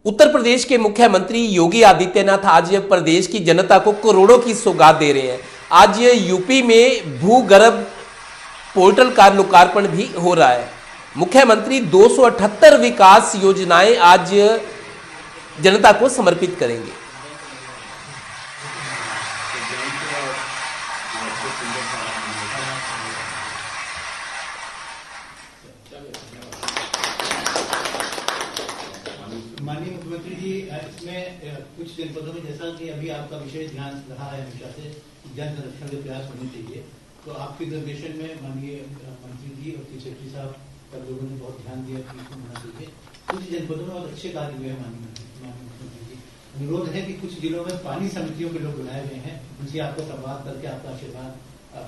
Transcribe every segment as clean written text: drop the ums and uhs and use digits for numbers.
उत्तर प्रदेश के मुख्यमंत्री योगी आदित्यनाथ आज प्रदेश की जनता को करोड़ों की सौगात दे रहे हैं। आज यूपी में भूगर्भ पोर्टल का लोकार्पण भी हो रहा है। मुख्यमंत्री 278 विकास योजनाएं आज जनता को समर्पित करेंगे। माननीय मुख्यमंत्री जी, इसमें कुछ जनपदों में जैसा कि अभी आपका विशेष ध्यान रहा है हमेशा से जल संरक्षण के प्रयास होने चाहिए, तो आपके निर्देशन में माननीय मंत्री जी और चीफ सेक्रेटरी साहब सब लोगों ने बहुत ध्यान दिया कि इसको होना चाहिए। कुछ जनपदों में बहुत अच्छे कार्य हुए हैं। माननीय मुख्यमंत्री जी, अनुरोध है कि कुछ जिलों में पानी समितियों के लोग बुलाए गए हैं, उनसे आपको संवाद करके आपका आशीर्वाद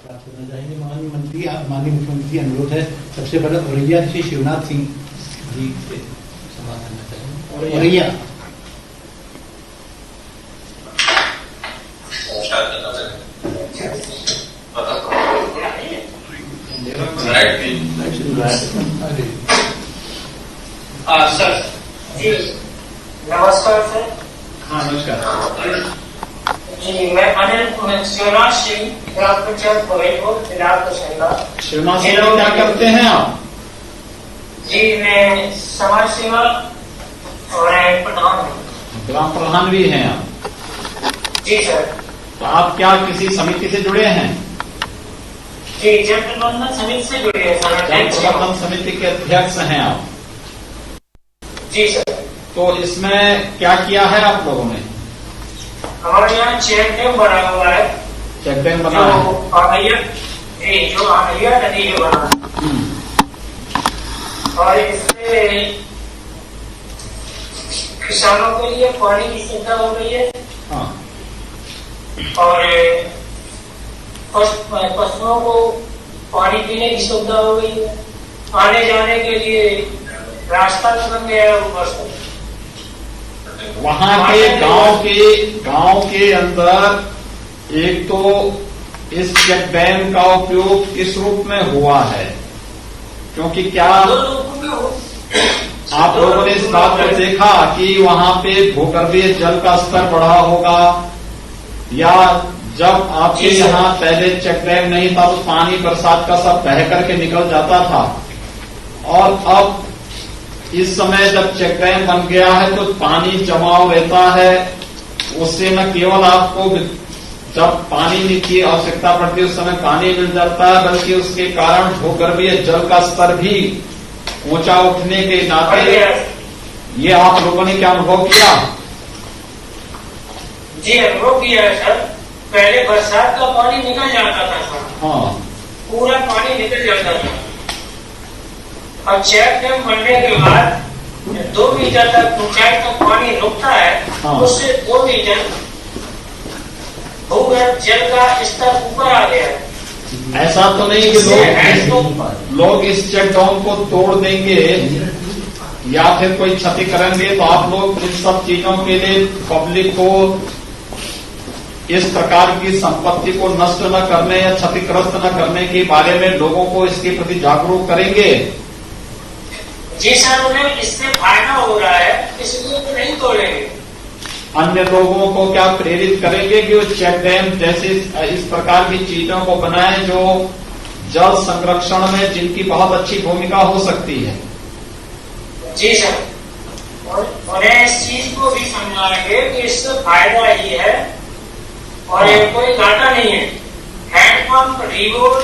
प्राप्त करना चाहेंगे। माननीय मंत्री, माननीय मुख्यमंत्री, अनुरोध है सबसे पहले औरैया श्री शिवनाथ सिंह जी से संवाद करना चाहेंगे। औरैया सर जी, नमस्कार सर। हाँ, नमस्कार जी, मैं अनिल शिवनाथ सिंह, ग्राम पंचायत बघेलपुर, जिला कुशीनगर। शिवनाथ सिंह क्या करते हैं आप? जी, मैं समाज सेवा और प्रधान हूँ। ग्राम प्रधान भी हैं आप? जी सर। तो आप क्या किसी समिति से जुड़े हैं? जी, जल प्रबंधन समिति से जुड़े हैं सर। जल प्रबंधन समिति के अध्यक्ष हैं आप? जी सर। तो इसमें क्या किया है आप लोगों ने? हमारे यहाँ चेक डैम बना हुआ है। चेक डैम बना है जो अनैया नदी में बना है, और इससे किसानों के लिए पानी की सुविधा हो गई है। हाँ। और पशुओं को पानी पीने की सुविधा हो गई है। आने जाने के लिए रास्ता बन गया है ऊपर से। वहाँ के गांव के अंदर एक तो इस चेक डैम का उपयोग किस रूप में हुआ है? क्योंकि क्या आप लोगों ने इस बात को देखा कि वहाँ पे भूगर्भीय जल का स्तर बढ़ा होगा, या जब आपके यहाँ पहले चेक डैम नहीं था तो पानी बरसात का सब बह करके निकल जाता था, और अब इस समय जब चेक डैम बन गया है तो पानी जमाव रहता है। उससे न केवल आपको जब पानी की आवश्यकता पड़ती है उस समय पानी मिल जाता है, बल्कि उसके कारण भूगर्भीय जल का स्तर भी ऊंचा उठने के नाते ये आप लोगों ने क्या अनुभव किया? जी, अनुभव किया है सर। पहले बरसात का पानी निकल जाता था सर। हाँ, पूरा पानी निकल जाता था। और चेक डैम बनने के बाद 2 मीटर तक ऊंचाई तक पानी रुकता है। हाँ। उससे 2 मीटर भूगर्भ जल का स्तर ऊपर आ गया है। ऐसा तो नहीं कि लोग इस चेक डैम को तोड़ देंगे या फिर कोई क्षति करेंगे, तो आप लोग इन सब चीजों के लिए पब्लिक को इस प्रकार की संपत्ति को नष्ट न करने या क्षतिग्रस्त न करने के बारे में लोगों को इसके प्रति जागरूक करेंगे? जी सर, उन्हें इससे फायदा हो रहा है, इसलिए तो नहीं तोड़ेंगे। अन्य लोगों को क्या प्रेरित करेंगे कि वो चेक डैम जैसे इस प्रकार की चीजों को बनाएं जो जल संरक्षण में जिनकी बहुत अच्छी भूमिका हो सकती है? जी सर, उन्हें इस चीज को भी समझाएंगे कि इससे फायदा ही है और ये कोई घाटा नहीं है। हैंडपंप, रिवोल,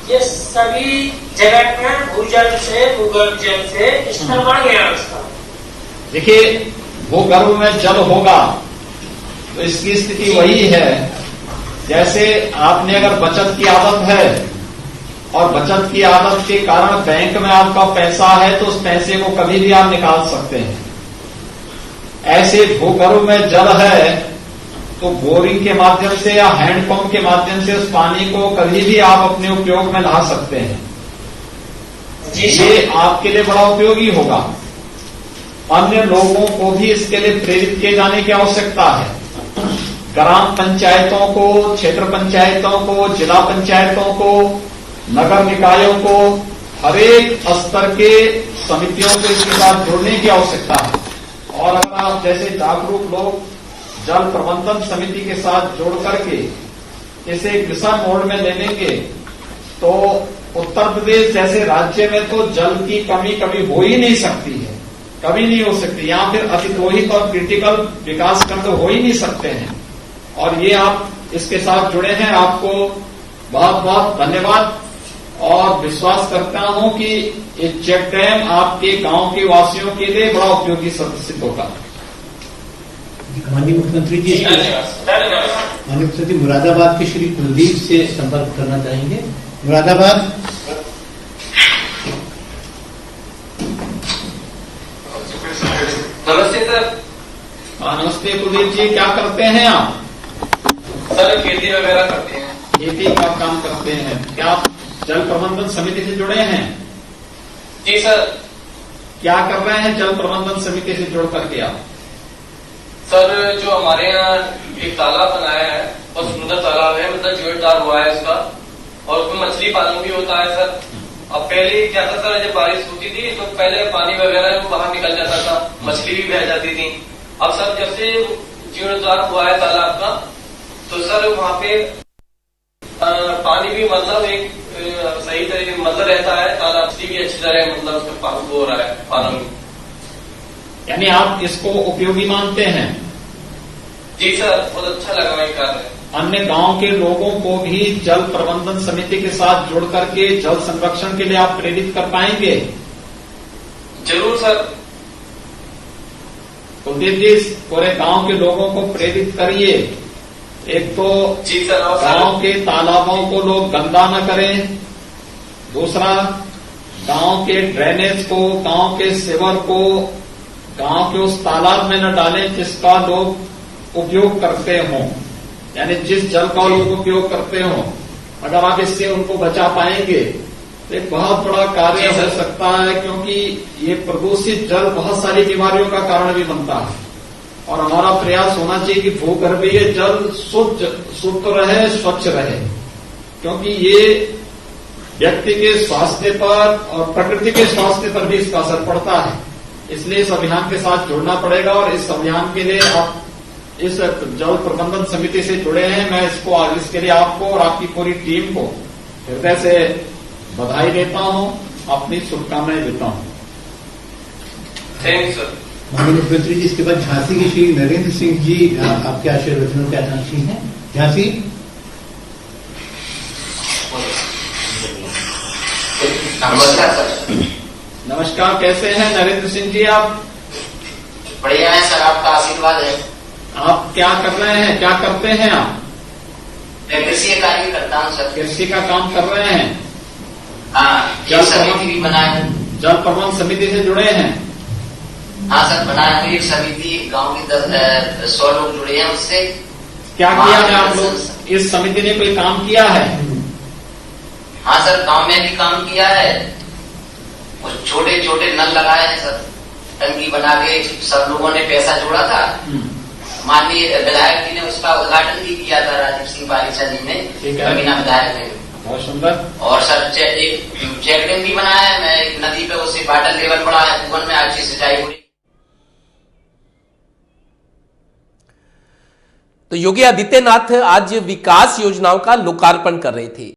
ये सभी जगह पर भूजल से, भूगर्भ जल से स्तर बढ़ गया उसका। देखिए, भूगर्भ में जल होगा तो इसकी स्थिति वही है जैसे आपने अगर बचत की आदत है और बचत की आदत के कारण बैंक में आपका पैसा है तो उस पैसे को कभी भी आप निकाल सकते हैं। ऐसे भूगर्भ में जल है तो बोरिंग के माध्यम से या हैंडपंप के माध्यम से उस पानी को कभी भी आप अपने उपयोग में ला सकते हैं। ये आपके लिए बड़ा उपयोगी होगा। अन्य लोगों को भी इसके लिए प्रेरित किए जाने की आवश्यकता है। ग्राम पंचायतों को, क्षेत्र पंचायतों को, जिला पंचायतों को, नगर निकायों को, हरेक स्तर के समितियों को इसके साथ जुड़ने की आवश्यकता है। और अगर आप आप जैसे जागरूक लोग जल प्रबंधन समिति के साथ जोड़ करके इसे एक मिशन मोड में लेंगे तो उत्तर प्रदेश जैसे राज्य में तो जल की कमी कभी हो ही नहीं सकती है, कभी नहीं हो सकती। यहाँ फिर अतिदोहित और क्रिटिकल विकास खंड हो ही नहीं सकते हैं। और ये आप इसके साथ जुड़े हैं, आपको बहुत बहुत धन्यवाद। और विश्वास करता हूं कि ये चेक डैम आपके गांव के वासियों के लिए बड़ा उपयोगी सिद्ध होगा। माननीय मुख्यमंत्री जी, धन्यवाद। माननीय मुख्यमंत्री मुरादाबाद के श्री कुलदीप से संपर्क करना चाहेंगे। मुरादाबाद। नमस्ते सर। नमस्ते कुलदीप जी, क्या करते हैं आप? सर खेती वगैरह करते हैं। खेती का काम करते हैं। क्या आप जल प्रबंधन समिति से जुड़े हैं? जी सर। क्या कर रहे हैं जल प्रबंधन समिति से जुड़ करके आप? सर जो हमारे यहाँ एक तालाब बनाया है, बहुत सुंदर तालाब है, मतलब जोरदार हुआ है उसका, और उसमें मछली पालन भी होता है सर। अब पहले क्या था सर, जब बारिश होती थी तो पहले पानी वगैरह वो बाहर निकल जाता था, मछली भी बह जाती थी। अब सर जब से जीर्णोद्धार हुआ है तालाब का, तो सर वहाँ पे पानी भी मतलब एक सही तरीके मतलब रहता है, तालाब से भी अच्छी तरह मतलब उसका पानी हो रहा है पालन। यानी आप इसको उपयोगी मानते हैं? जी सर, बहुत अच्छा लगा ये कार्य। अन्य गांव के लोगों को भी जल प्रबंधन समिति के साथ जुड़ करके जल संरक्षण के लिए आप प्रेरित कर पाएंगे? जरूर सर। कुलदीप जी, पूरे गांव के लोगों को प्रेरित करिए। एक तो जी सर, गांव के तालाबों को लोग गंदा न करें, दूसरा गांव के ड्रेनेज को, गांव के सेवर को गांव के उस तालाब में न डालें जिसका लोग उपयोग करते हों, यानी जिस जल का लोग उपयोग करते हों। अगर आप इससे उनको बचा पाएंगे तो एक बहुत बड़ा कार्य हो सकता है, क्योंकि ये प्रदूषित जल बहुत सारी बीमारियों का कारण भी बनता है। और हमारा प्रयास होना चाहिए कि भूगर्भीय जल शुद्ध रहे, स्वच्छ रहे, क्योंकि ये व्यक्ति के स्वास्थ्य पर और प्रकृति के स्वास्थ्य पर भी इसका असर पड़ता है। इसलिए इस अभियान के साथ जुड़ना पड़ेगा, और इस अभियान के लिए आप इस जल प्रबंधन समिति से जुड़े हैं। मैं इसके लिए आपको और आपकी पूरी टीम को हृदय से बधाई देता हूं, अपनी शुभकामनाएं देता हूं। Thank you sir. माननीय मुख्यमंत्री जी, इसके बाद झांसी के श्री नरेंद्र सिंह जी आपके आशीर्वचनों के आकांक्षी हैं। झांसी। नमस्कार सर। नमस्कार, कैसे हैं नरेंद्र सिंह जी आप? बढ़िया है सर, आपका आशीर्वाद है। आप क्या कर रहे हैं, क्या करते हैं आप? मैं कृषि कार्य करता हूँ सर। कृषि का काम कर रहे हैं? हाँ, एक समिति भी बनाए। जल प्रबंधन समिति से जुड़े हैं? हाँ सर, बनाया हुई एक समिति, गांव की 100 लोग जुड़े हैं उससे। क्या किया है आप लोग? इस समिति ने कोई काम किया है? हाँ सर, गांव में भी काम किया है। कुछ छोटे छोटे नल लगाए हैं सर, टंकी बना के सब लोगों ने पैसा जोड़ा था। माननीय विधायक जी ने उसका उद्घाटन भी किया था, राजीव सिंह पारीचा जी ने, कमीना विधायक ने। बहुत सुंदर। और सर एक चेक डैम भी बनाया है, मैं एक नदी पे, उससे वाटर लेवल बढ़ा है, भुवन में अच्छी सिंचाई हो रही। तो योगी आदित्यनाथ आज विकास योजनाओं का लोकार्पण कर रहे थे।